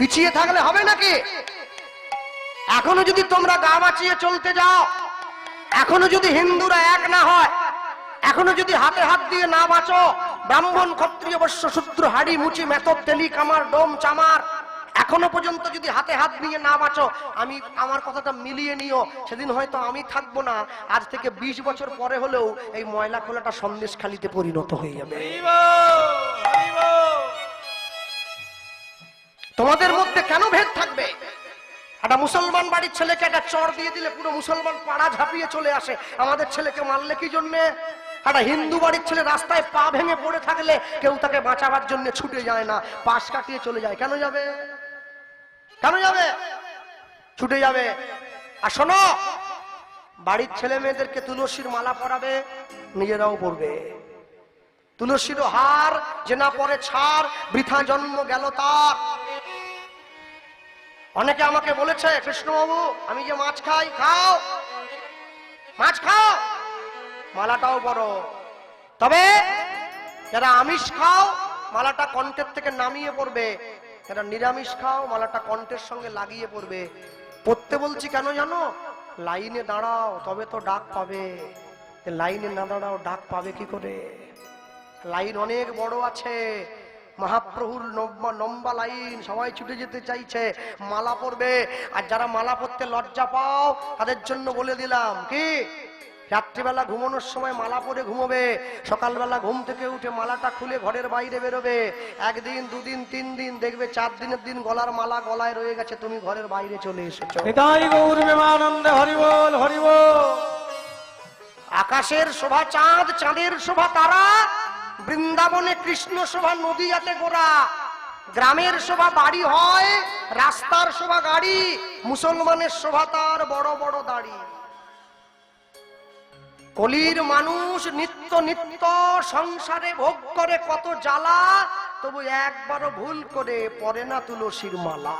পিছিয়ে থাকলে হবে নাকি? এখনো যদি তোমরা গা বাঁচিয়ে চলতে যাও, এখনো যদি হিন্দুরা এক না হয়, এখনো যদি হাতে হাত দিয়ে না বাঁচো, ব্রাহ্মণ ক্ষত্রিয় বৈশ্য শূদ্র হাড়ি মুচি মেথর তেলি কামার ডোম চামার, এখনো পর্যন্ত যদি হাতে হাত দিয়ে না বাঁচো, আমি আমার কথাটা মিলিয়ে নিও, সেদিন হয়তো আমি থাকবো না, আজ থেকে 20 বছর পরে হলেও এই ময়লা খোলাটা সন্দেশখালিতে পরিণত হয়ে যাবে। তোমাদের মধ্যে কেন ভেদ থাকবে? একটা মুসলমান বাড়ির ছেলেকে একটা চড় দিয়ে দিলে পুরো মুসলমান পাড়া ঝাঁপিয়ে চলে আসে, আমাদের ছেলেকে মারলে কি জন্যে? একটা হিন্দু বাড়ির ছেলে রাস্তায় পা ভেঙে পড়ে থাকলে কেউ তাকে বাঁচাবার জন্য ছুটে যায় না, পাশ কাটিয়ে চলে যায়। কেন যাবে? কেন যাবে? ছুটে যাবে। আর শোনো, বাড়ির ছেলে মেয়েদেরকে তুলসীর মালা পরাবে, নিজেরাও পরবে। তুলসীর হার যে না পরে ছাড়, বৃথা জন্ম গেল তার। অনেকে আমাকে বলেছে, কৃষ্ণবাবু আমি যে মাছ খাই, খাও মাছ খাও, মালাটাও পরো, তবে যারা আমিষ খাও মালাটা কণ্ঠের থেকে নামিয়ে পড়বে, যারা নিরামিষ খাও মালাটা কণ্ঠের সঙ্গে লাগিয়ে পড়বে। পড়তে বলছি কেন জানো? লাইনে দাঁড়াও, তবে তো ডাক পাবে। লাইনে না দাঁড়াও ডাক পাবে কি করে? লাইন অনেক বড় আছে, মহাপ্রভুর লম্বা লাইন, সবাই ছুটে যেতে চাইছে, মালা পরবে। আর যারা মালা পরতে লজ্জা পাও তাদের জন্য বলে দিলাম, কি রাত্রিবেলা ঘুমানোর সময় মালা পরে ঘুমোবে, সকালবেলা ঘুম থেকে উঠে মালাটা খুলে ঘরের বাইরে বেরোবে। 1 দিন 2 দিন 3 দিন দেখবে 4 দিনের দিন গলার মালা গলায় রয়ে গেছে, তুমি ঘরের বাইরে চলে এসেছো। নিতাই গৌর প্রেমানন্দে হরি বল হরি বল। আকাশের শোভা চাঁদ, চাঁদের শোভা তারা, বৃন্দাবনে কৃষ্ণ শোভা নদীয়াতে গোরা, গ্রামের শোভা বাড়ি হয়, রাস্তার শোভা গাড়ি, মুসলমানের শোভা তার বড় বড় দাড়ি। কলির মানুষ নিত্য নিত্য সংসারে ভোগ করে কত জ্বালা, তবু একবারও ভুল করে পরে না তুলসীর মালা।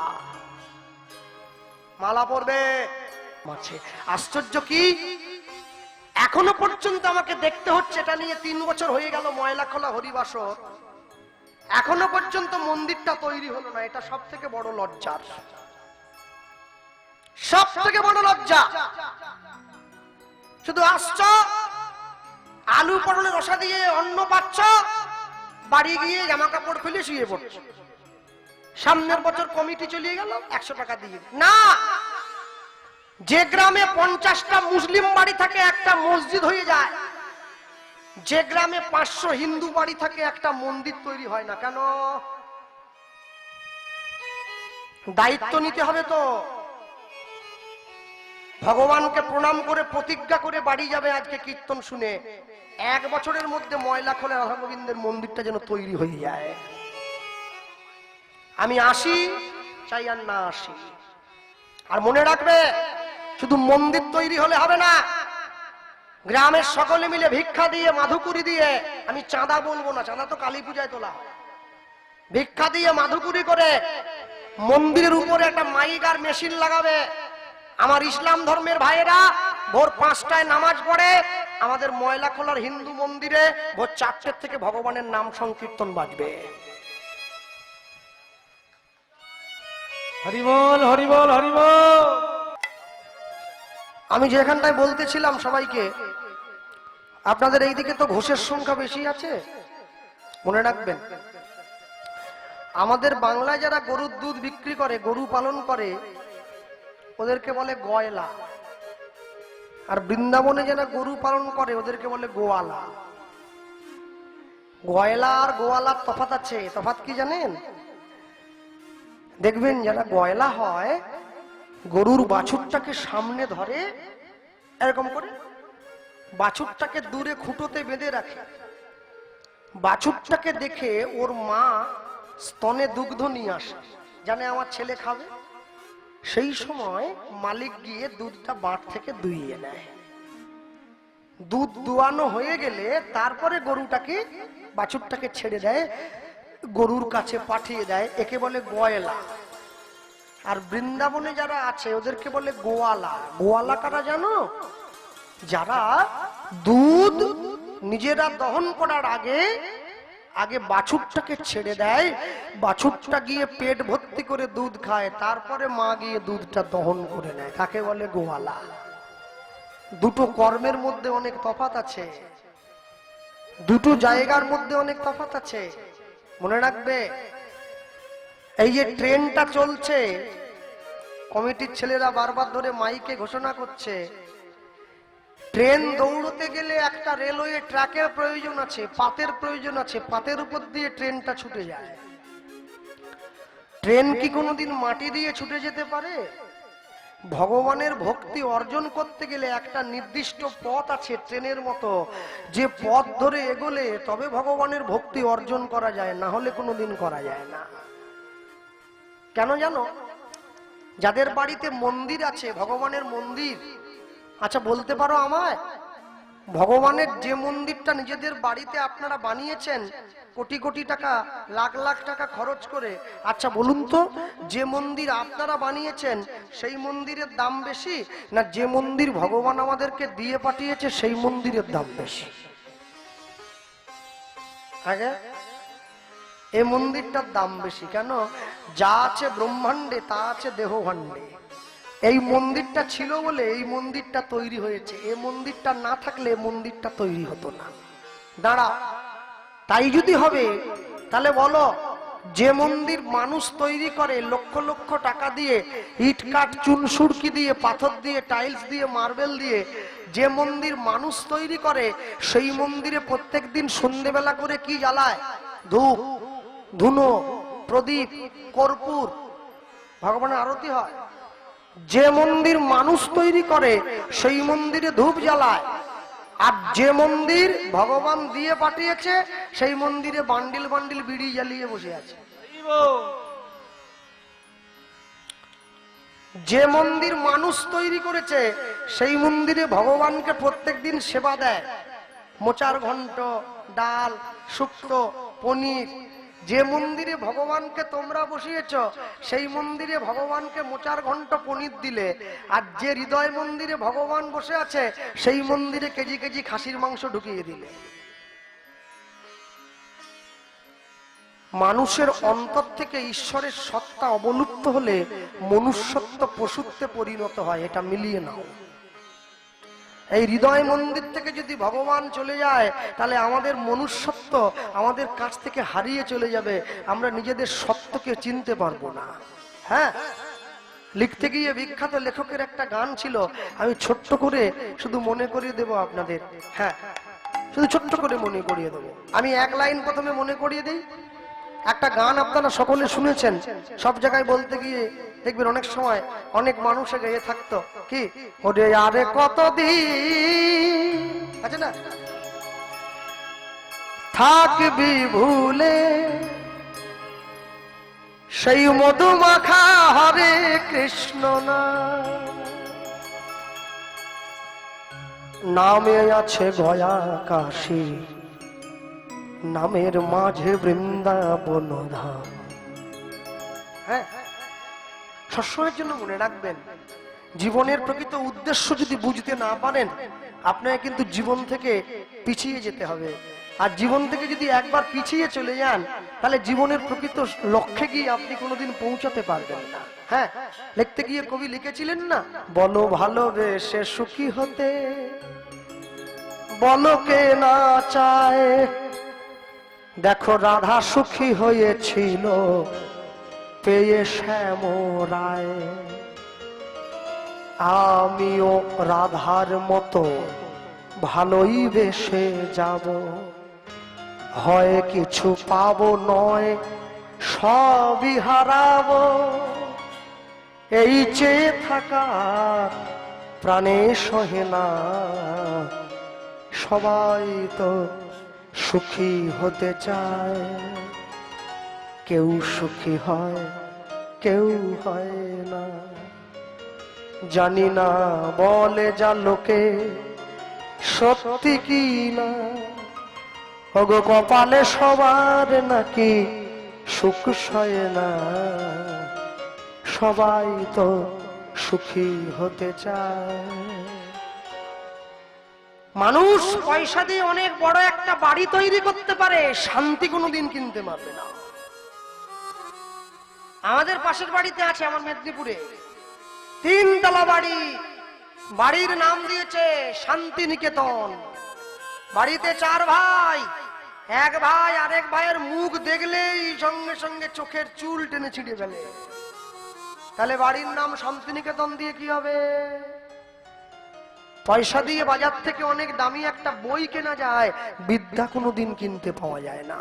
মালা পরবে মাছে। আশ্চর্য কি, এখনো পর্যন্ত আমাকে দেখতে হচ্ছে, এটা নিয়ে 3 বছর হয়ে গেল ময়লা খোলা হরিবাসর, এখনো পর্যন্ত মন্দিরটা তৈরি হলো না। এটা সব থেকে বড় লজ্জার, সব থেকে বড় লজ্জা। শুধু আসছ, আলু পটলের রসা দিয়ে অন্ন পাচ্ছ, বাড়ি গিয়ে জামা কাপড় খুলে শুয়ে পড়ছ, সামনের বছর কমিটি চলিয়ে গেল 100 টাকা দিয়ে। না, যে গ্রামে 50টা মুসলিম বাড়ি থাকে একটা মসজিদ হয়ে যায়, যে গ্রামে 500 হিন্দু বাড়ি থাকে একটা মন্দির তৈরি হয় না। কেন? দায়িত্ব নিতে হবে তো। ভগবানকে প্রণাম করে প্রতিজ্ঞা করে বাড়ি যাবে আজকে কীর্তন শুনে, 1 বছরের মধ্যে ময়লা খোলা রাধা গোবিন্দের মন্দিরটা যেন তৈরি হয়ে যায়। আমি আসি চাই আর না আসি। আর মনে রাখবে, শুধু মন্দির তৈরি হলে হবে না, গ্রামের সকলে মিলে ভিক্ষা দিয়ে মাধুকুরি দিয়ে, আমি চাঁদা বলবো না, চাঁদা তো কালী পূজায় তোলা, ভিক্ষা দিয়ে মাধুকুরি করে মন্দিরের উপরে একটা মাইক আর মেশিন লাগাবে। আমার ইসলাম ধর্মের ভাইয়েরা ভোর 5টায় নামাজ পড়ে, আমাদের ময়লা খোলার হিন্দু মন্দিরে ভোর 4টে থেকে ভগবানের নাম সংকীর্তন বাজবে। হরি বল হরি বল হরি বল। আমি যেখানটায় বলতেছিলাম সবাইকে, আপনাদের এইদিকে তো ঘোষের সংখ্যা বেশি আছে, মনে রাখবেন, আমাদের বাংলায় যারা গরুর দুধ বিক্রি করে, গরু পালন করে, ওদেরকে বলে গয়লা। আর বৃন্দাবনে যারা গরু পালন করে ওদেরকে বলে গোয়ালা। গয়লা আর গোয়ালার তফাৎ আছে। তফাৎ কি জানেন? দেখবেন যারা গয়লা হয়, গরুর বাছুরটাকে সামনে ধরে এরকম করে, বাছুরটাকে দূরে খুঁটোতে বেঁধে রাখে। বাছুরটাকে দেখে ওর মা স্তনে দুগ্ধ নিয়ে আসে, জানে আমার ছেলে খাবে। সেই সময় মালিক গিয়ে দুধটা বাট থেকে দুইয়ে নেয়। দুধ দুয়ানো হয়ে গেলে তারপরে গরুটাকে, বাছুরটাকে ছেড়ে দেয়, গরুর কাছে পাঠিয়ে দেয়। একে বলে গয়লা। আর বৃন্দাবনে যারা আছে ওদেরকে বলে গোয়ালা। গোয়ালা কারা জানো? যারা দুধ নিজেরা দহন করার আগে আগে বাছুরটাকে ছেড়ে দেয়, বাছুরটা গিয়ে পেট ভর্তি করে দুধ খায়, তারপরে মা গিয়ে দুধটা দহন করে নেয়, তাকে বলে গোয়ালা। দুটো কর্মের মধ্যে অনেক তফাৎ আছে, দুটো জায়গার মধ্যে অনেক তফাৎ আছে, মনে রাখবে। এই যে ট্রেনটা চলছে, কমিটির ছেলেরা বারবার ধরে মাইকে ঘোষণা করছে, ট্রেন দৌড়তে গেলে একটা রেলওয়ে ট্র্যাকের প্রয়োজন আছে, পাতের প্রয়োজন আছে, পাতের উপর দিয়ে ট্রেনটা ছুটে যায়। ট্রেন কি কোনোদিন মাটি দিয়ে ছুটে যেতে পারে? ভগবানের ভক্তি অর্জন করতে গেলে একটা নির্দিষ্ট পথ আছে ট্রেনের মতো, যে পথ ধরে এগোলে তবে ভগবানের ভক্তি অর্জন করা যায়, না হলে কোনোদিন করা যায় না। কেন জানো? যাদের বাড়িতে মন্দির আছে, ভগবানের মন্দির, আচ্ছা বলতে পারো আমায়, ভগবানের যে মন্দিরটা নিজেদের বাড়িতে আপনারা বানিয়েছেন কোটি কোটি টাকা, লাখ লাখ টাকা খরচ করে, আচ্ছা বলুন তো, যে মন্দির আপনারা বানিয়েছেন সেই মন্দিরের দাম বেশি, না যে মন্দির ভগবান আমাদেরকে দিয়ে পাঠিয়েছে সেই মন্দিরের দাম বেশি? আগে এই মন্দিরটার দাম বেশি। কেন? যা আছে ব্রহ্মাণ্ডে তা আছে দেহভাণ্ডে। এই মন্দিরটা ছিল বলে এই মন্দিরটা তৈরি হয়েছে, এই মন্দিরটা না থাকলে মন্দিরটা তৈরি হতো না। দাঁড়া, তাই যদি হবে তাহলে বলো, যে মন্দির মানুষ তৈরি করে লক্ষ লক্ষ টাকা দিয়ে, ইট কাঠ চুন সুরকি দিয়ে, পাথর দিয়ে, টাইলস দিয়ে, মার্বেল দিয়ে, যে মন্দির মানুষ তৈরি করে সেই মন্দিরে প্রত্যেকদিন সন্ধ্যেবেলা করে কি জ্বালায়? ধূপ, ধুনো, প্রদীপ, কর্পূর, ভগবানের আরতি হয়। যে মন্দির মানুষ তৈরি করে সেই মন্দিরে ধূপ জ্বালায়, আর যে মন্দির ভগবান দিয়ে পাঠিয়েছে সেই মন্দিরে বান্ডিল বান্ডিল বিড়ি জ্বালিয়ে বসে আছে। যে মন্দির মানুষ তৈরি করেছে সেই মন্দিরে ভগবানকে প্রত্যেকদিন সেবা দেয়, মোচার ঘন্ট, ডাল, শুক্তো, পনির। যে মন্দিরে ভগবানকে তোমরা বসিয়েছ সেই মন্দিরে ভগবানকে মোচার ঘন্ট, পনির দিলে, আর যে হৃদয় মন্দিরে ভগবান বসে আছে সেই মন্দিরে কেজি কেজি খাসির মাংস ঢুকিয়ে দিলে। মানুষের অন্তর থেকে ঈশ্বরের সত্তা অবলুপ্ত হলে মনুষ্যত্ব পশুত্বে পরিণত হয়, এটা মিলিয়ে নাও। এই হৃদয় মন্দির থেকে যদি ভগবান চলে যায় তাহলে আমাদের মনুষ্যত্ব আমাদের কাছ থেকে হারিয়ে চলে যাবে, আমরা নিজেদের সত্যকে চিনতে পারবো না। হ্যাঁ, লিখতে গিয়ে বিখ্যাত লেখকের একটা গান ছিল, আমি ছোট্ট করে শুধু মনে করিয়ে দেব আপনাদের। হ্যাঁ, শুধু ছোট্ট করে মনে করিয়ে দেবো। আমি এক লাইন প্রথমে মনে করিয়ে দিই। একটা গান আপনারা সকলে শুনেছেন, সব জায়গায় বলতে গিয়ে দেখবেন অনেক সময় অনেক মানুষে গেয়ে থাকতো, কি ওরে আরে কতদিন, আছে না, থাকবি ভুলে সেই মধুমাখা হরে কৃষ্ণ না, নামে আছে গয়া কাশী, নামের মাঝে বৃন্দাবন ধাম। হ্যাঁ, সবসময়ের জন্য মনে রাখবেন, জীবনের প্রকৃত উদ্দেশ্য যদি বুঝতে না পারেন আপনাকে কিন্তু জীবন থেকে পিছিয়ে যেতে হবে। আর জীবন থেকে যদি একবার পিছিয়ে চলে যান তাহলে জীবনের প্রকৃত লক্ষ্যে গিয়ে আপনি কোনোদিন পৌঁছাতে পারবেন না। হ্যাঁ, লিখতে গিয়ে কবি লিখেছিলেন না, বলো ভালোবেসে সুখী হতে, বলো কে না চায়, দেখো রাধা সুখী হয়েছিল পেয়ে শ্যাম রায়, আমিও রাধার মতো ভালোই বেসে যাব, হয় কিছু পাবো নয় সবই হারাবো, এই চেয়ে থাকা প্রাণে সহে না, সবাই তো সুখী হতে চায়, কেউ সুখী হয় কেউ হয় না, জানি না বলে যা লোকে সত্যি কি না, ওগো কপালে সবার নাকি সুখ সয় না, সবাই তো সুখী হতে চায়। মানুষ পয়সা দিয়ে অনেক বড় একটা বাড়ি তৈরি করতে পারে, শান্তি কোনোদিন কিনতে পারবে না। আমাদের পাশের বাড়িতে আছে, আমার মেদিনীপুরে 3 তলা বাড়ি, বাড়ির নাম দিয়েছে শান্তিনিকেতন। বাড়িতে 4 ভাই, এক ভাই আরেক ভাইয়ের মুখ দেখলেই সঙ্গে সঙ্গে চোখের চুল টেনে ছিঁড়ে ফেলে। তাহলে বাড়ির নাম শান্তিনিকেতন দিয়ে কি হবে? পয়সা দিয়ে বাজার থেকে অনেক দামি একটা বই কেনা যায়, বিদ্যা কোনোদিন কিনতে পাওয়া যায় না।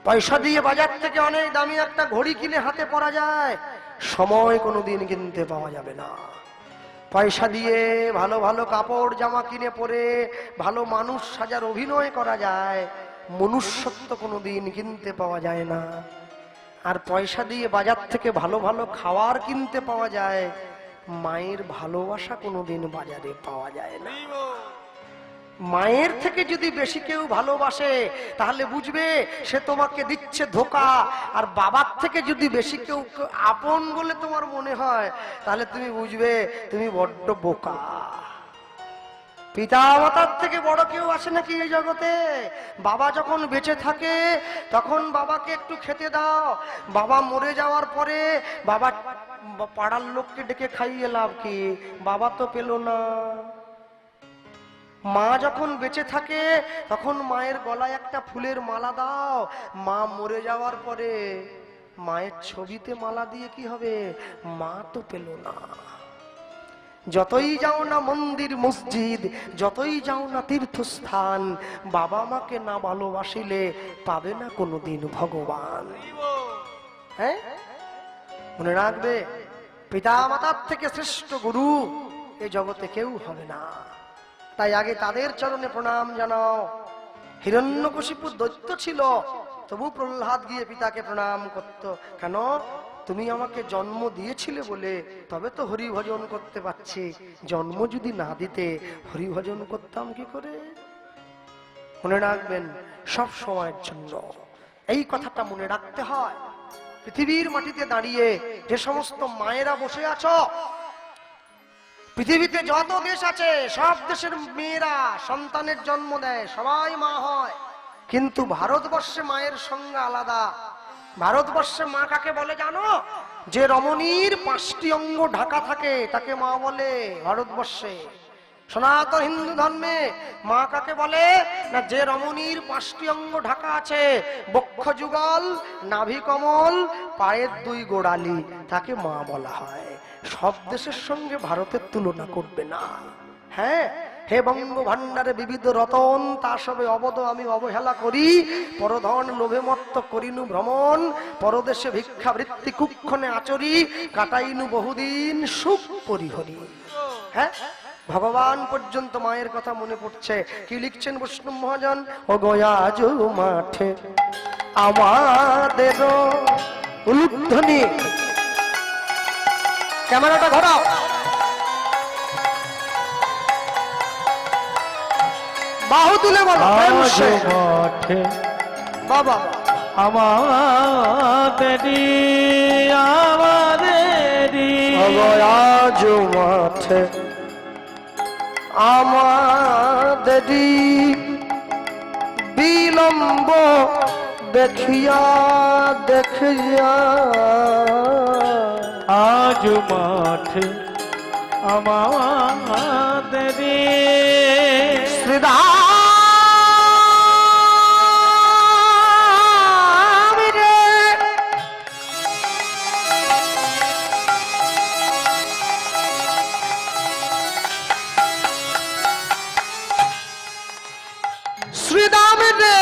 পয়সা দিয়ে বাজার থেকে অনেক দামি একটা ঘড়ি কিনে হাতে পরা যায়, সময় কোনোদিন কিনতে পাওয়া যাবে না। পয়সা দিয়ে ভালো ভালো কাপড় জামা কিনে পরে ভালো মানুষ সাজার অভিনয় করা যায়, মনুষ্যত্ব কোনোদিন কিনতে পাওয়া যায় না। আর পয়সা দিয়ে বাজার থেকে ভালো ভালো খাবার কিনতে পাওয়া যায়, মায়ের ভালোবাসা কোনোদিন বাজারে পাওয়া যায় না। মায়ের থেকে যদি বেশি কেউ ভালোবাসে তাহলে বুঝবে সে তোমাকে দিচ্ছে ধোঁকা, আর বাবার থেকে যদি বেশি কেউ আপন বলে তোমার মনে হয় তাহলে তুমি বুঝবে তুমি বড্ড বোকা। পিতা মাতার থেকে বড় কেউ আসে নাকি এই জগতে? বাবা যখন বেঁচে থাকে তখন বাবাকে একটু খেতে দাও, বাবা মরে যাওয়ার পরে বাবা পাড়ার লোককে ডেকে খাইয়ে লাভ কি? বাবা তো পেল না। মা যখন বেঁচে থাকে তখন মায়ের গলায় একটা ফুলের মালা দাও, মা মরে যাওয়ার পরে মায়ের ছবিতে মালা দিয়ে কি হবে? মা তো পেল না। যতই যাও না মন্দির মসজিদ, যতই যাও না তীর্থস্থান, বাবা মাকে না ভালোবাসিলে পাবে না কোনোদিন ভগবান। হ্যাঁ, মনে রাখবে, পিতা মাতার থেকে শ্রেষ্ঠ গুরু এই জগতে কেউ হবে না। তাই আগে তাদের চরণে প্রণাম জানাও। হিরণ্যকশিপু দৈত্য ছিল, তবু প্রহ্লাদ গিয়ে পিতাকে প্রণাম করত। কেন? তুমি আমাকে জন্ম দিয়েছিলে বলে তবে তো হরি ভজন করতে পারছি, জন্ম যদি না দিতে হরি ভজন করতাম কি করে? মনে রাখবেন, সব সময়ের জন্য এই কথাটা মনে রাখতে হয়। পৃথিবীর মাটিতে দাঁড়িয়ে যে সমস্ত মায়েরা বসে আছো, পৃথিবীতে যত দেশ আছে সব দেশের মেয়েরা সন্তানের জন্ম দেয়, সবাই মা হয়, কিন্তু ভারতবর্ষে মায়ের সংজ্ঞা আলাদা। ভারতবর্ষে মা কাকে বলে জানো? যে রমণীর 5টি অঙ্গ ঢাকা থাকে তাকে মা বলে ভারতবর্ষে। সনাতন হিন্দু ধর্মে মা কাকে বলে না? যে রমণীর 5টি অঙ্গ ঢাকা আছে, বক্ষ যুগল, নাভি কমল, পায়ের 2 গোড়ালি, তাকে মা বলা হয়। সব দেশের সঙ্গে ভারতের তুলনা করবে না। হ্যাঁ, হে বঙ্গ ভান্ডারে বিবিধ রতন, তা সবে অবদ আমি অবহেলা করি, পরধন লোভে মত্ত করিনু ভ্রমণ, পরদেশে ভিক্ষাবৃত্তি কুক্ষণে আচরি, কাটাইনু বহুদিন সুখ পরিহরি। হ্যাঁ, ভগবান পর্যন্ত মায়ের কথা মনে পড়ছে। কি লিখছেন বৈষ্ণব মহাজন? ও গয়াজ মাঠে আমাদের উলুধ্বনি। ক্যামেরাটা ঘোরাও। বাহু তুলে বলো, মাঠে বাবা আমাদেরই আমাদেরই আজ মাঠে আমাদেরই বিলম্ব দেখিয়া দেখিয়া, আজ মাঠে আমাদেরই শ্রীরাম রে শ্রীরাম রে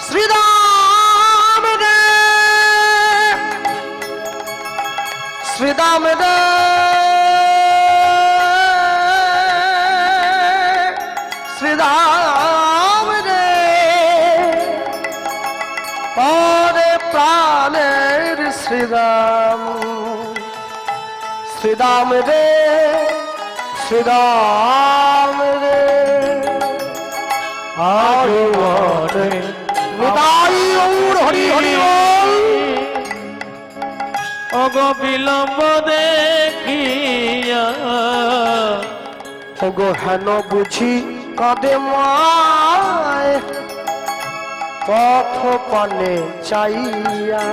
শ্রীরাম রে শ্রীরাম রে শ্রীরাম রে পরে প্রাণের শ্রীরাম, শ্রীরাম রে শ্রীরাম রে আজ মাঠে নিতাই গৌর হরি হরি বল। অগ বিলম্ব দেখিয়া ওগো হেন বুঝি কাঁদে মায় পথ পানে চাইয়া।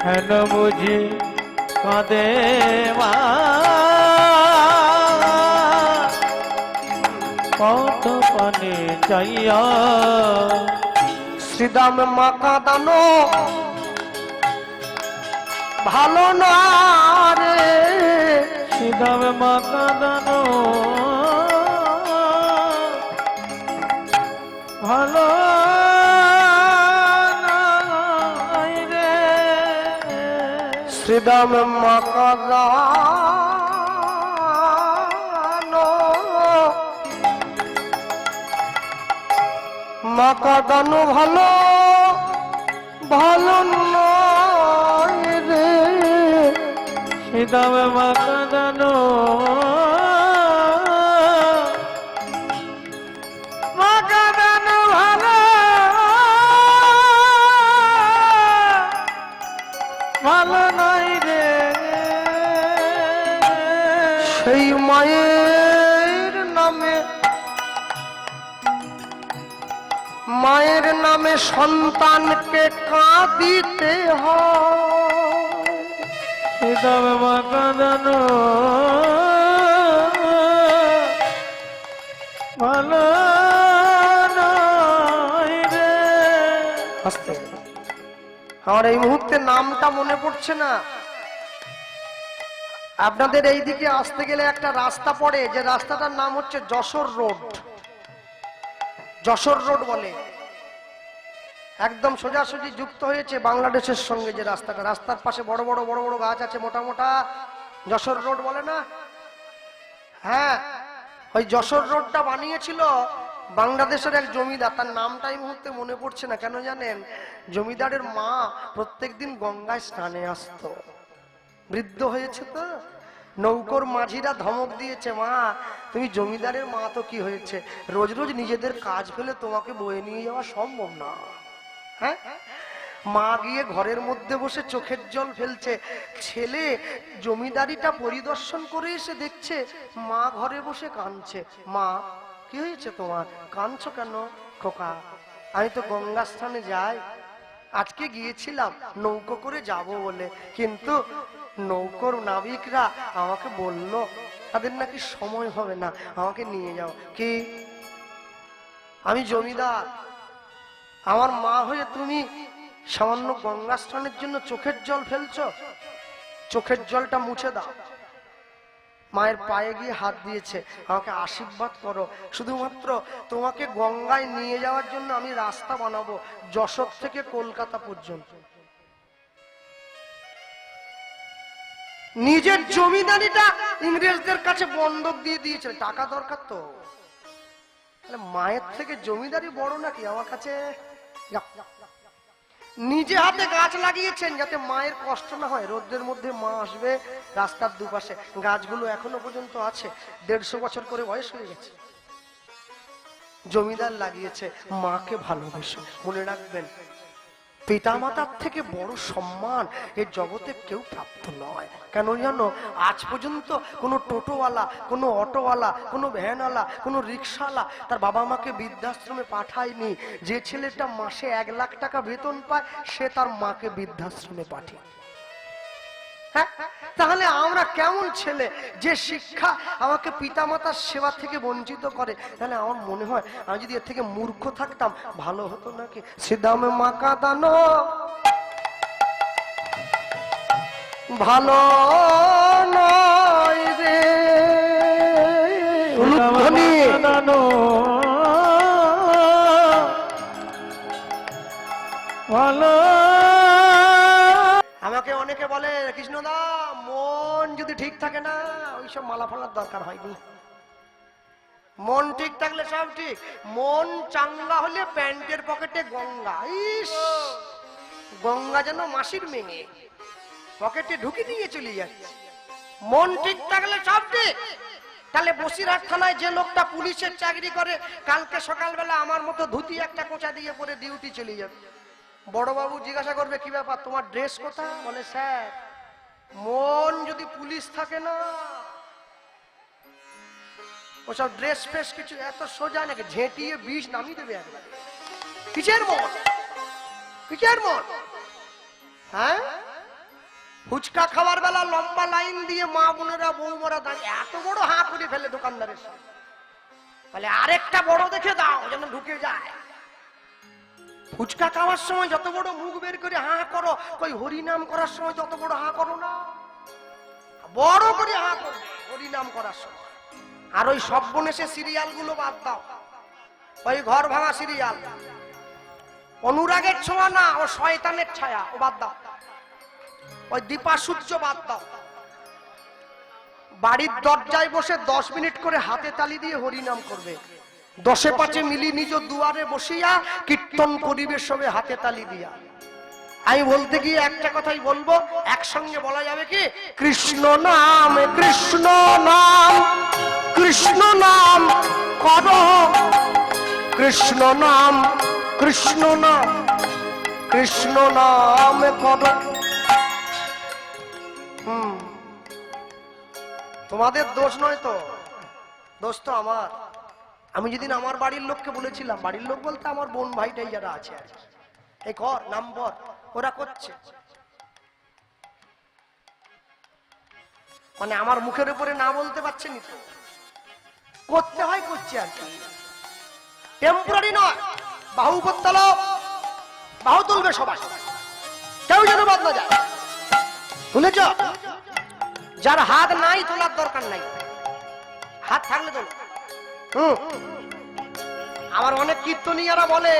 হেন বুঝি কাঁদে মা পথ পানে চাইয়া। শ্রীদাম মা কাঁদানো ভালো না রে, সিদামে মা কাঁদানো ভালো নাই রে। শ্রীদাম মা কাঁদানো মা কাঁদানো ভালো ভালো নয় রে। সিদামে মা কাঁদানো মা কাঁদানো ভালো ভালো নাই রে। সেই মায়ের নামে মায়ের নামে সন্তানকে কাঁদিতে হয়। সিদামে মা কাঁদানো ভালো নাই রে। আস্তে আমার এই মুহূর্তে নামটা মনে পড়ছে না। আপনাদের এই দিকে আসতে গেলে একটা রাস্তা পড়ে, যে রাস্তাটার নাম হচ্ছে যশোর রোড। যশোর রোড বলে, একদম সোজাসুজি যুক্ত হয়েছে বাংলাদেশের সঙ্গে যে রাস্তাটা। রাস্তার পাশে বড় বড় বড় বড় গাছ আছে, মোটা মোটা, যশোর রোড বলে না? হ্যাঁ, ওই যশোর রোডটা বানিয়েছিল বাংলাদেশের এক জমিদার, তার নামটা এই মুহূর্তে মনে পড়ছে না। কেন জানেন? জমিদারের মা প্রত্যেকদিন গঙ্গায় স্নানে আসতো, বৃদ্ধ হয়েছে তো। নৌকোর মাঝিরা ধমক দিয়েছে, মা তুমি জমিদারের মা তো কি হয়েছে, রোজ রোজ নিজেদের কাজ ফেলে তোমাকে বয়ে নিয়ে যাওয়া সম্ভব না। হ্যাঁ, মা গিয়ে ঘরের মধ্যে বসে চোখের জল ফেলছে। ছেলে জমিদারিটা পরিদর্শন করে এসে দেখছে মা ঘরে বসে কাঁদছে। মা কি হয়েছে তোমার, কাঁদছো কেন? খোকা, আমি তো গঙ্গা স্থানে যাই, আজকে গিয়েছিলাম নৌকো করে যাব বলে, কিন্তু নৌকোর নাবিকরা আমাকে বলল তাদের নাকি সময় হবে না, আমাকে নিয়ে যাও। কি, আমি জমিদার, আমার মা হয়ে তুমি সামান্য গঙ্গা স্নানের জন্য চোখের জল ফেলছো? চোখের জলটা মুছে দাও। মায়ের পায়ে গিয়ে হাত দিয়েছে, আমাকে আশীর্বাদ করো, শুধুমাত্র তোমাকে গঙ্গায় নিয়ে যাওয়ার জন্য আমি রাস্তা বানাবো যশোর থেকে কলকাতা পর্যন্ত। নিজের জমিদারিটা ইংরেজদের কাছে বন্ধক দিয়ে দিয়েছে, টাকা দরকার তো। মায়ের থেকে জমিদারি বড় নাকি আমার কাছে? নিজে হাতে গাছ লাগিয়েছেন যাতে মায়ের কষ্ট না হয়। রোদের মধ্যে মা আসবে, রাস্তার দুপাশে গাছগুলো এখনো পর্যন্ত আছে, 150 বছর করে বয়স হয়ে গেছে। জমিদার লাগিয়েছে, মাকে ভালোবেসে। মনে রাখবেন, পিতামাতার থেকে বড় সম্মান এই জগতে কেউ প্রাপ্ত নয়। কেন জানো? আজ পর্যন্ত কোনো টোটোওয়ালা, কোনো অটোওয়ালা, কোনো ভ্যানওয়ালা, কোনো রিক্সাওয়ালা তার বাবা মাকে বৃদ্ধাশ্রমে পাঠায়নি। যে ছেলেটা মাসে 1 লাখ টাকা বেতন পায় সে তার মাকে বৃদ্ধাশ্রমে পাঠায়। হ্যাঁ, তাহলে আমরা কেমন ছেলে যে শিক্ষা আমাকে পিতামাতার সেবা থেকে বঞ্চিত করে? তাহলে আমার মনে হয় আমি যদি এর থেকে মূর্খ থাকতাম ভালো হতো নাকি? সিদামে মা কাঁদানো ভালো নয় রে। উলুধ্বনি ভালো। আমাকে অনেকে বলে, কৃষ্ণদা মন যদি ঠিক থাকে না ওইসব মালা ফালার দরকার হয়নি। মন ঠিক থাকলে সব ঠিক। মন চাঙ্গা হলে প্যান্টের পকেটে গঙ্গা। ইস, গঙ্গা যেন মাসির মেয়ে, পকেটে ঢুকি দিয়ে চলে যাচ্ছে। মন ঠিক থাকলে সব ঠিক। তাহলে বসিরহাট থানায় যে লোকটা পুলিশের চাকরি করে, কালকে সকালবেলা আমার মতো ধুতি একটা কোঁচা দিয়ে পরে ডিউটি চলে যাবে। বড়বাবু জিজ্ঞাসা করবে, কি ব্যাপার, তোমার ড্রেস কোথায়? বলে, স্যার মন যদি পুলিশ থাকে না, ওসব ড্রেস ফ্রেস কিছু এত সোজা নাকি, ঝেঁটিয়ে বিষ নামিয়ে দেবে একবারে। কিসের মন? কিসের মন? হ্যাঁ, ফুচকা খাওয়ার বেলা লম্বা লাইন দিয়ে মা বোনেরা বৌমারা দাঁড়িয়ে এত বড় হাঁ করে ফেলে দোকানদারের সামনে, বলে আরেকটা বড় দেখে দাও যেন ঢুকে যায়। ফুচকা খাওয়ার সময় যত বড় মুখ বের করে হাঁ করো, কই হরিনাম করার সময় যত বড় হাঁ করো না, বড় করে হাঁ করো হরিনাম করার সময়। আর ওই সব্বনেশে সিরিয়াল গুলো বাদ দাও, ওই ঘর ভাঙা সিরিয়াল, অনুরাগের ছোঁয়া না, ও শয়তানের ছায়া, ও বাদ দাও। ওই দীপা সূর্য বাদ দাও। বাড়ির দরজায় বসে 10 মিনিট করে হাতে তালি দিয়ে হরিনাম করবে, 10-5 মিলি নিজ দুয়ারে বসিয়া কীর্তন করিবে সবে হাতে তালি দিয়া। আমি বলতে গিয়ে একটা কথাই বলবো, একসঙ্গে বলা যাবে কি, কৃষ্ণ নাম কৃষ্ণ নাম কৃষ্ণ নাম করো, কৃষ্ণ নাম কৃষ্ণ নাম কৃষ্ণ নাম করো। তোমাদের দোষ নয় তো, দোষ তো আমার। আমি যেদিন আমার বাড়ির লোককে বলেছিলাম, বাড়ির লোক বলতে আমার বোন ভাইটাই যারা আছে আর কি, এই কর নাম্বার ওরা করছে, মানে আমার মুখের উপরে না বলতে পারছে নি তো, করতে হয় করছে আর কি, টেম্পোরারি নয়। বাহু করতে বাহু তুলবে সবাই, কেউ যেন বাদ না যায়, শুনেছ? যার হাত নাই তোলার দরকার নাই, হাত থাকলে তোল। আমার অনেক কীর্তনীয়ারা বলে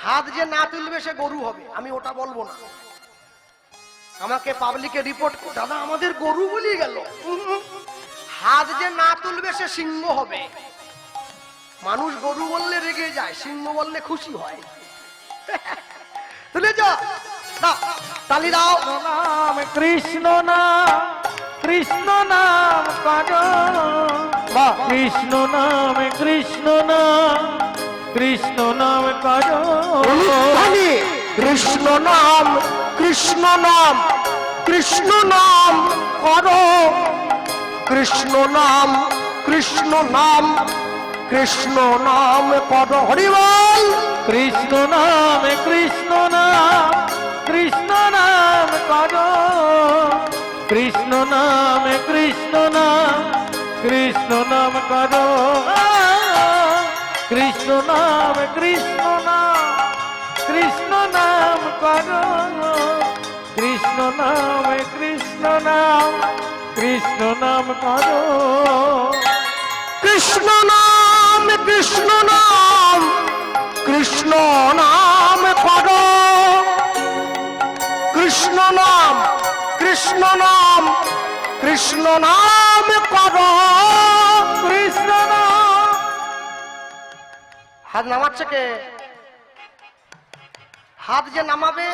হাত যে না তুলবে সে গরু হবে, আমি ওটা বলবো না। আমাকে পাবলিকে রিপোর্ট, দাদা আমাদের গরু বলি গেল। হাত যে না তুলবে সে সিংহ হবে। মানুষ গরু বললে রেগে যায়, সিংহ বললে খুশি হয়। তুলে যা তালি দাও। নাম কৃষ্ণ নাম কৃষ্ণ নাম করো, কৃষ্ণ নাম কৃষ্ণ নাম কৃষ্ণ নাম করো, কৃষ্ণ নাম কৃষ্ণ নাম কৃষ্ণ নাম করো, কৃষ্ণ নাম কৃষ্ণ নাম কৃষ্ণ নাম করো। হরি বল। কৃষ্ণ নাম কৃষ্ণ নাম কৃষ্ণ নাম করো, কৃষ্ণ নাম কৃষ্ণ নাম কৃষ্ণ নাম করো, কৃষ্ণ নাম কৃষ্ণ নাম কৃষ্ণ নাম করো, কৃষ্ণ নাম কৃষ্ণ নাম কৃষ্ণ নাম করো, কৃষ্ণ নাম কৃষ্ণ নাম কৃষ্ণ নাম করো, কৃষ্ণ নাম কৃষ্ণ নাম কৃষ্ণ নাম করো, কৃষ্ণ নাম। হাত নামাচ্ছে কে? হাত যে নামাবে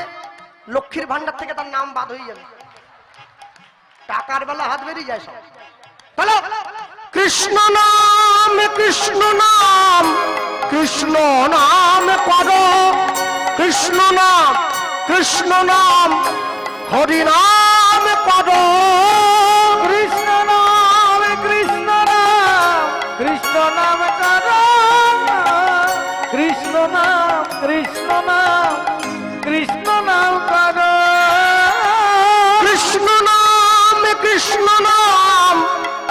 লক্ষ্মীর ভান্ডার থেকে তার নাম বাদ হয়ে যাবে, টাকার বেলা হাত বেরিয়ে যায় সব। বলো কৃষ্ণ নাম কৃষ্ণ নাম কৃষ্ণ নাম করো, কৃষ্ণ নাম কৃষ্ণ নাম হরি নাম করো, কৃষ্ণ নাম কৃষ্ণ নাম কৃষ্ণ নাম করো, কৃষ্ণ নাম কৃষ্ণ নাম কৃষ্ণ নাম করো, কৃষ্ণ নাম কৃষ্ণ নাম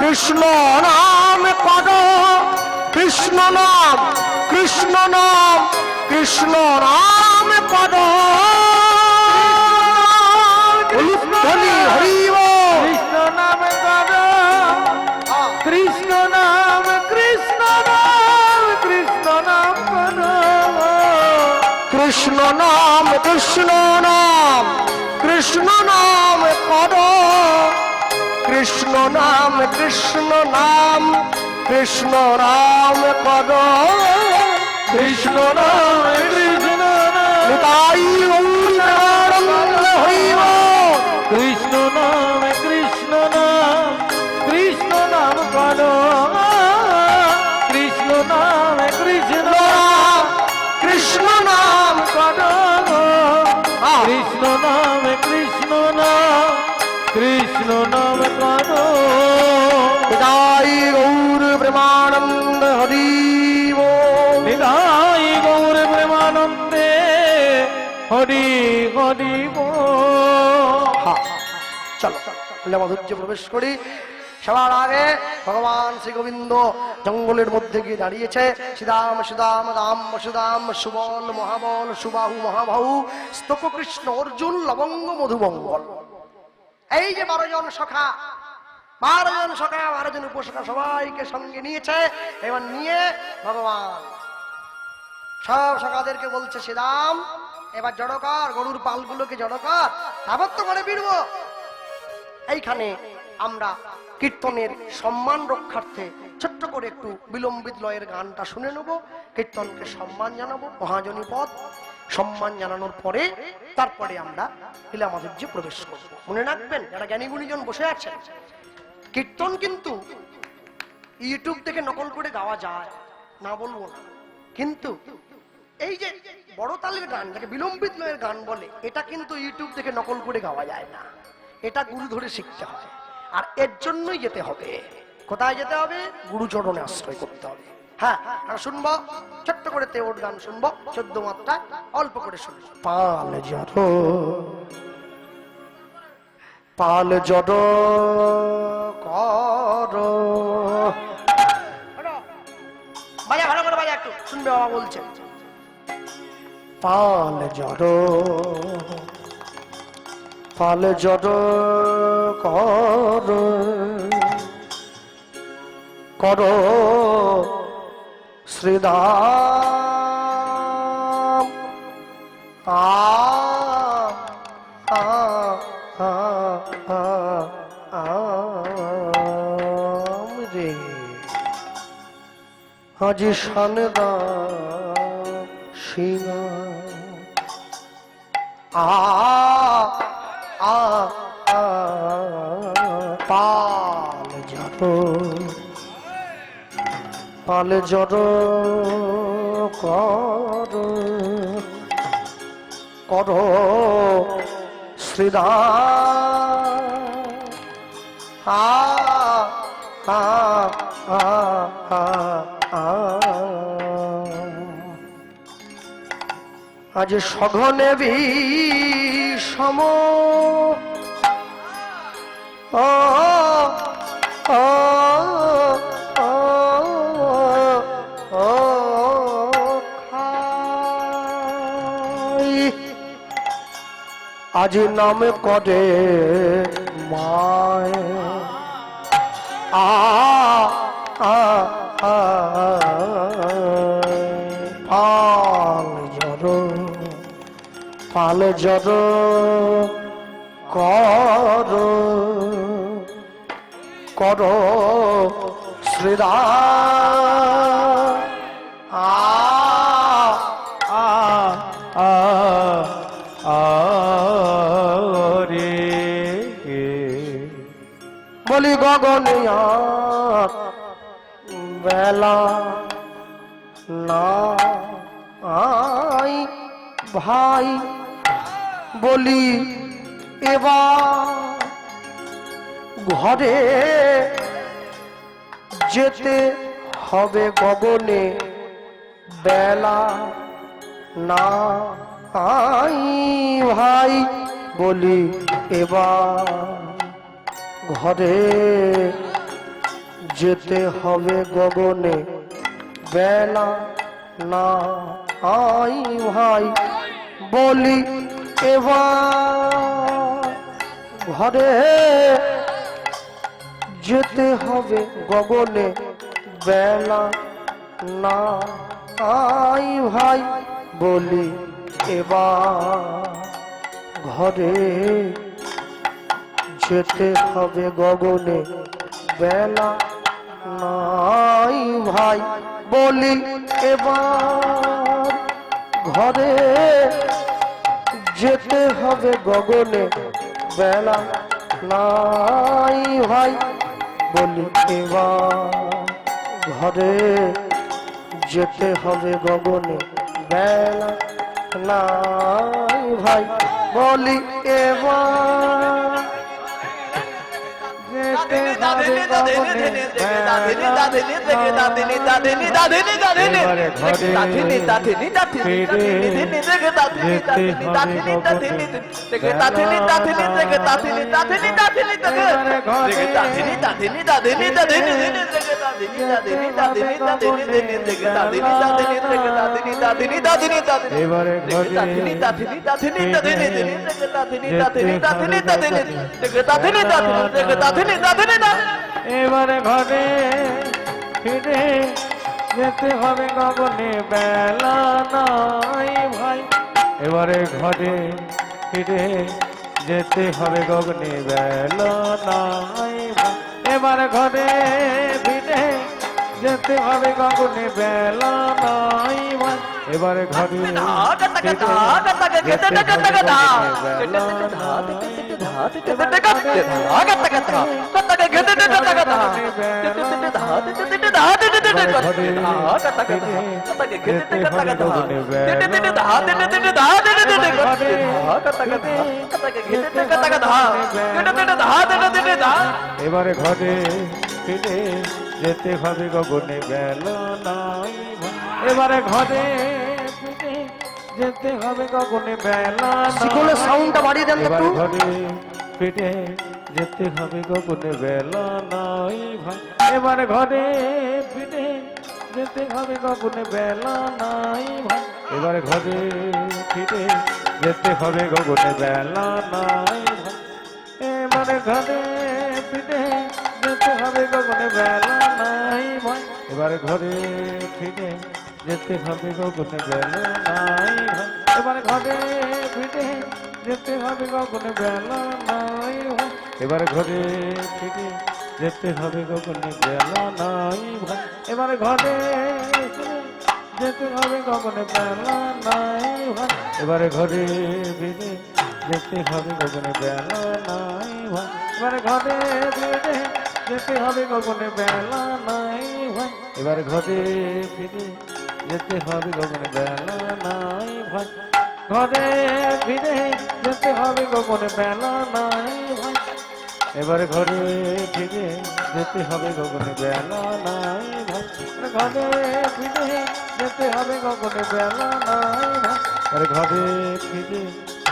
কৃষ্ণ নাম করো, কৃষ্ণ নাম কৃষ্ণ নাম কৃষ্ণ নাম করো। হরি হরি বল। কৃষ্ণ নাম করো, কৃষ্ণ নাম কৃষ্ণ নাম কৃষ্ণ নাম করো, কৃষ্ণ নাম কৃষ্ণ নাম কৃষ্ণ নাম করো, কৃষ্ণ নাম কৃষ্ণ নাম কৃষ্ণ নাম করো, কৃষ্ণ নাম কৃষ্ণ নাম নিতাই গৌরাঙ্গ হরি বল। কৃষ্ণ নাম কৃষ্ণ নাম কৃষ্ণ নাম করো, কৃষ্ণ নাম কৃষ্ণ নাম কৃষ্ণ নাম করো, কৃষ্ণ নাম কৃষ্ণ নাম কৃষ্ণ নাম করো নিতাই গৌর প্রেমানন্দ হরি বল। নিতাই গৌর প্রেমানন্দে হরি হরি বল। হ্যাঁ, চলো লীলা মাধুর্য প্রবেশ করি। সবার আগে ভগবান শ্রী গোবিন্দ জঙ্গলের মধ্যে গিয়ে দাঁড়িয়েছে। শ্রীরাম সুদাম রাম বসুদাম সুবল মহাবল সুবাহু মহাবাহু স্তক কৃষ্ণ অর্জুন লবঙ্গ মধুমঙ্গল। এই যে 12 জন সখা, 12 জন উপসখা সবাইকে সঙ্গে নিয়েছে। এবার নিয়ে ভগবান সব সখাদেরকে বলছে, শ্রীরাম এবার জড়ো কর, গরুর পালগুলোকে জড়ো কর, আবদ্ধ করে ফিরব। এইখানে আমরা কীর্তনের সম্মান রক্ষার্থে ছোট্ট করে একটু বিলম্বিত লয়ের গানটা শুনে নেব। কীর্তনকে সম্মান জানাবো, মহাজনী পদ সম্মান জানানোর পরে তারপরে আমরা লীলা মাধুর্যে প্রবেশ করব। মনে রাখবেন, যারা জ্ঞানী গুণীজন বসে আছেন, কীর্তন কিন্তু ইউটিউব থেকে নকল করে গাওয়া যায় না বলবো না, কিন্তু এই যে বড় তালের গান, যাকে বিলম্বিত লয়ের গান বলে, এটা কিন্তু ইউটিউব থেকে নকল করে গাওয়া যায় না। এটা গুরু ধরে শিখতে হয়, আর এর জন্যই যেতে হবে। কোথায় যেতে হবে? গুরুচরণে আশ্রয় করতে হবে। হ্যাঁ, আর শুনবো ছোট্ট করে তেওর গান শুনবো, 14 মাত্রা অল্প করে শুনবো। পাল জড়ো পাল জড়ো করো, বাজা ভালো করে বাজা, একটু শুনবে বাবা বলছেন। পাল জড়ো পাল জড়ো করো করো শ্রীরাম রে আজি শানদা সিনা পাল জড়ো পাল জড়ো করো করো শ্রীরাম আজ সঘনে বিষম ও ও ও ও খাই আজ নাম করে মায় পাল জড়ো পাল জড়ো করো করো শ্রীরাম রে বলি গগনিয়া বেলা না আই ভাই, বলি এবার ঘরে যেতে হবে গগনে বেলা না আই ভাই, বলি এবার ঘরে যেতে হবে গগনে বেলা না আই ভাই, বলি এবার ঘরে যেতে হবে গগনে বেলা না আই ভাই, বলি এবার ঘরে যেতে হবে গগনে বেলা নাই ভাই, বলি এবার ঘরে যেতে হবে গগনে বেলা নাই ভাই, বলি এবার ঘরে যেতে হবে গগনে বেলা নাই ভাই, বলি এবার এবারে ঘরে এবারে ঘরে ফিরে যেতে হবে গগনে বেলা নাই ভাই এবারে ঘরে ফিরে যেতে হবে গগনে বেলা নাই ভাই এবারে ঘরে ফিরে যেতে হবে গগনে বেলা নাই ভাই এবারে ঘরে এবারে ঘরে ফিরে যেতে হবে গগনে বেলা নাই এবারে ঘরে ফিরে যেতে হবে গগনে বেলা শিকলের সাউন্ডটা বাড়িয়ে দেন একটু। ঘরে ফিরে যেতে হবে গগনে বেলা নাই ভাই এবারে ঘরে ফিরে যেতে হবে গগনে বেলা নাই ভাই এবারে ঘরে ফিরে যেতে হবে গগনে বেলা নাই ভাই এবারে ঘরে ফিরে যেতে হবে গগনে বেলা নাই ভাই এবারে ঘরে ফিরে যেতে হবে গগনে বেলা নাই ভাই এবারে ঘরে ফিরে যেতে হবে গগনে বেলা নাই ভাই এবারে ঘরে ফিরে যেতে হবে গগনে বেলা নাই ভাই এবারে ঘরে ফিরে যেতে হবে গগনে বেলা নাই ভাই এবারে ঘরে ফিরে যেতে হবে গগনে বেলা নাই ভাই এবারে ঘরে ফিরে যেতে হবে গগনে বেলা নাই ভাই এবারে ঘরে ফিরে যেতে হবে গগনে বেলা নাই ভাই ঘরে ফিরে যেতে হবে গগনে বেলা নাই ভাই এবারে ঘরে ফিরে যেতে হবে গগনে বেলা নাই ভাই ঘরে ফিরে যেতে হবে গগনে বেলা নাই ভাই এবারে ঘরে ফিরে যেতে হবে গগনে বেলা নাই ভাই এবারে ঘরে ফিরে যেতে হবে গগনে বেলা নাই ভাই এবারে ঘরে ফিরে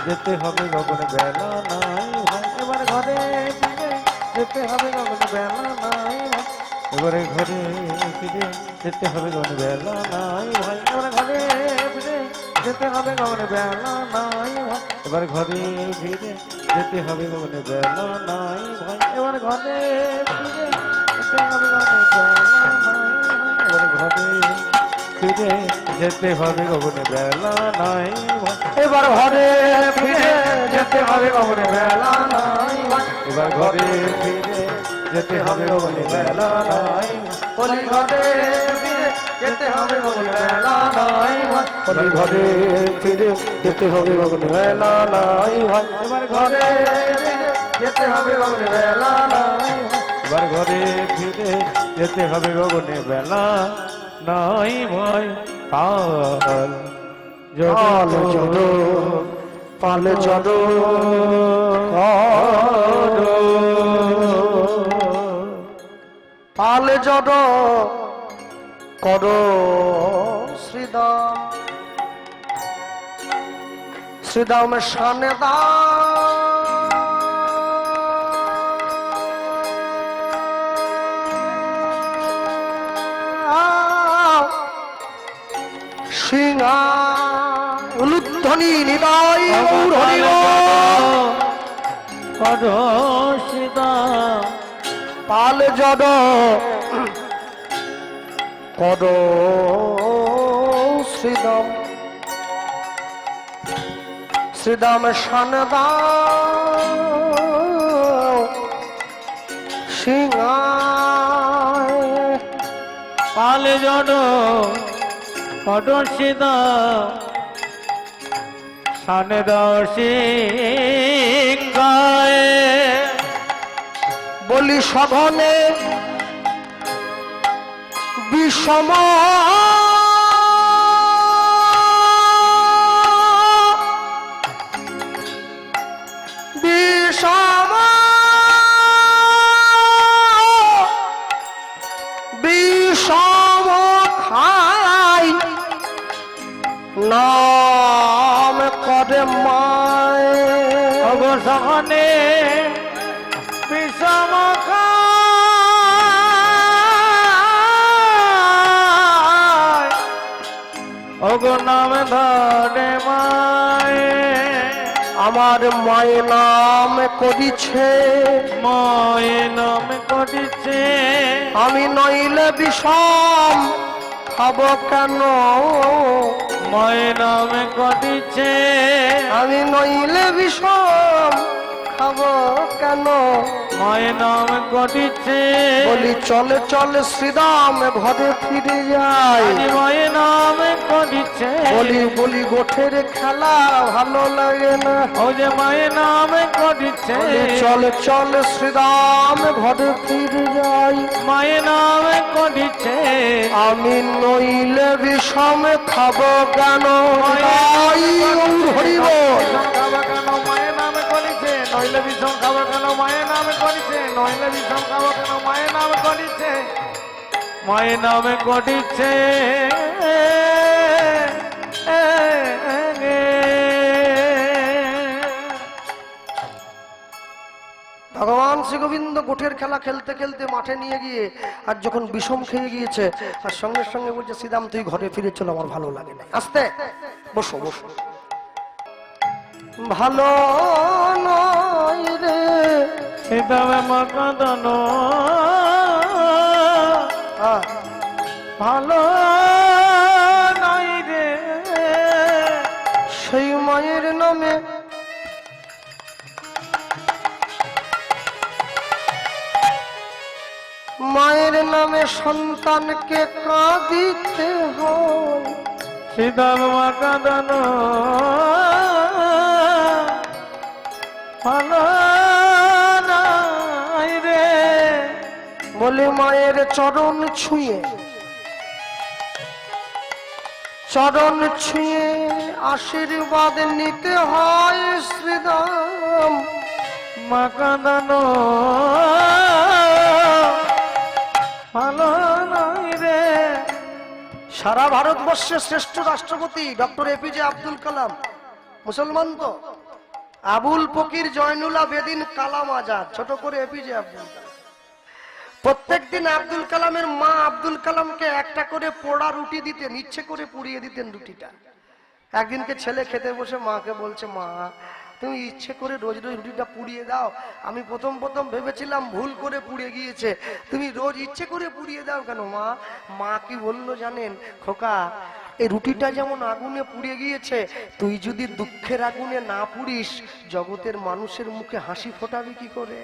যেতে হবে গগনে বেলা নাই ভাই এবারে ঘরে ফিরে যেতে হবে গগনে বেলা নাই ভাই এবারে ঘরে ফিরে যেতে হবে গগনে বেলা নাই ভাই এবারে ঘরে ফিরে যেতে হবে গগনে বেলা নাই ভাই এবারে ঘরে ফিরে যেতে হবে গগনে বেলা নাই ভাই এবার ঘরে ফিরে যেতে হবে গগনে বেলা নাই ভাই এবার ঘরে ফিরে যেতে হবে গগনে বেলা নাই বলি ঘরে ফিরে যেতে হবে গগনে বেলা নাই ভাই বলি ঘরে ফিরে যেতে হবে গগনে বেলা নাই ভাই এবার ঘরে ফিরে যেতে হবে গগনে বেলা নাই এবার ঘরে ফিরে যেতে হবে গগনে বেলা নাই ভাই পাল পালে চলো পালে জড় করো শ্রীদাম শ্রীদামের সামনে সিংহা উলুধ্বনি নিদায় পাল জড় কর শ্রীদাম শ্রীদামের সানদা সিংহায় পালে জড় পদসিদা সানে দশিঙ্গায় বলি সঘনে বিষম বিষম নাম করে মায় অবসানে বিষম খায় ওগো নাম ধরে মায়ে আমার মায়ের নাম করিছে মায়ে নাম করিছে আমি নইলে বিষম খাব কেন মায়ে নাম করিছে আমি নইলে বিষম খাব কেন মায়ে নাম করিছে বলি চলে চলে শ্রীরাম ঘরে ফিরে যায় আজ মায়ে নাম করিছে বলি বলি গোঠের খেলা ভালো লাগে না ও যে মায়ে নাম করিছে বলি চলে চলে শ্রীরাম ঘরে ফিরে যায় মায়ে নাম করিছে আমি নইলে বিষম খাব কেন হরিব খাবার কেন মায়ের নাম করিছে নইলে বিষম খাবার কেন মায়ের নাম করিছে নইলে বিষম খাবার কেন মায়ের নাম করিছে মায়ের নামে করিছে ভগবান শ্রী গোবিন্দ গোঠের খেলা খেলতে খেলতে মাঠে নিয়ে গিয়ে আর যখন বিষম খেয়ে গিয়েছে আর সঙ্গে সঙ্গে বলছে শ্রীরাম তুই ঘরে ফিরে চলো আমার ভালো লাগে না আস্তে বসো বসো ভালো নয় রে সীতামে মকাদন হ্যাঁ, ভালো নাই রে সেই মায়ের নামে মায়ের নামে সন্তানকে কাঁদিতে হয় সীতাম মকাদন ভালো নাই রে বলে মায়ের চরণ ছুঁয়ে আশীর্বাদ নিতে হয় শ্রীরাম মকাদন ভালো নাই রে সারা ভারতবর্ষের শ্রেষ্ঠ রাষ্ট্রপতি ডক্টর এপিজে আব্দুল কালাম মুসলমান তো আবুল ফকির জয়নুল্লাহ বেদিন কালাম আজাদ ছোট করে এপিজে আব্দুল কালাম প্রত্যেকদিন আব্দুল কালামের মা আব্দুল কালামকে একটা করে পোড়া রুটি দিতেন ইচ্ছে করে পুড়িয়ে দিতেন রুটিটা একদিনকে ছেলে খেতে বসে মাকে বলছে মা তুমি ইচ্ছে করে রোজ রোজ রুটিটা পুড়িয়ে দাও আমি প্রথম ভেবেছিলাম ভুল করে পুড়ে গিয়েছে তুমি রোজ ইচ্ছে করে পুড়িয়ে দাও কেন মা মা কি বললো জানেন খোকা এই রুটিটা যেমন আগুনে পুড়ে গিয়েছে তুই যদি দুঃখের আগুনে না পুড়িস জগতের মানুষের মুখে হাসি ফোটাবি কি করে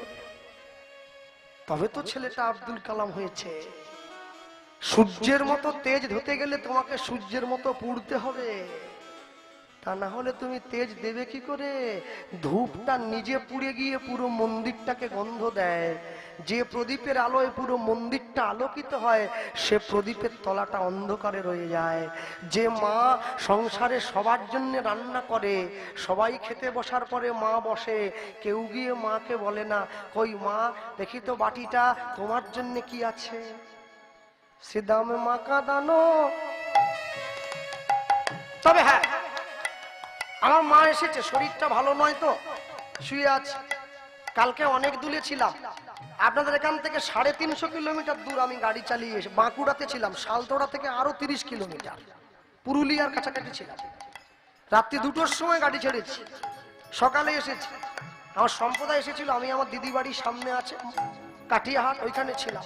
তবে তো ছেলেটা আব্দুল কালাম হয়েছে সূর্যের মতো তেজ ধরতে গেলে তোমাকে সূর্যের মতো পুড়তে হবে তা না হলে তুমি তেজ দেবে কি করে ধূপটা নিজে পুড়ে গিয়ে পুরো মন্দিরটাকে গন্ধ দেয় যে প্রদীপের আলোয় পুরো মন্দিরটা আলোকিত হয় সে প্রদীপের তলাটা অন্ধকারে রয়ে যায় যে মা সংসারে সবার জন্য রান্না করে সবাই খেতে বসার পরে মা বসে কেউ গিয়ে মাকে বলে না কই মা দেখি তো বাটিটা তোমার জন্য কি আছে সিদামে মাকা দানো তবে হ্যাঁ আমার মা এসেছে শরীরটা ভালো নয় তো শুয়ে আছে কালকে অনেক দূরে ছিলাম আপনাদের এখান থেকে 350 কিলোমিটার দূর আমি গাড়ি চালিয়ে এসে বাঁকুড়াতে ছিলাম শালতোড়া থেকে আরো 30 কিলোমিটার পুরুলিয়ার কাছাকাছি ছিলাম রাত্রি 2টোর সময় গাড়ি ছেড়েছি সকালে এসেছি আমার সম্প্রদায় এসেছিল আমি আমার দিদি বাড়ির সামনে আছে কাটিয়াহাট ওইখানে ছিলাম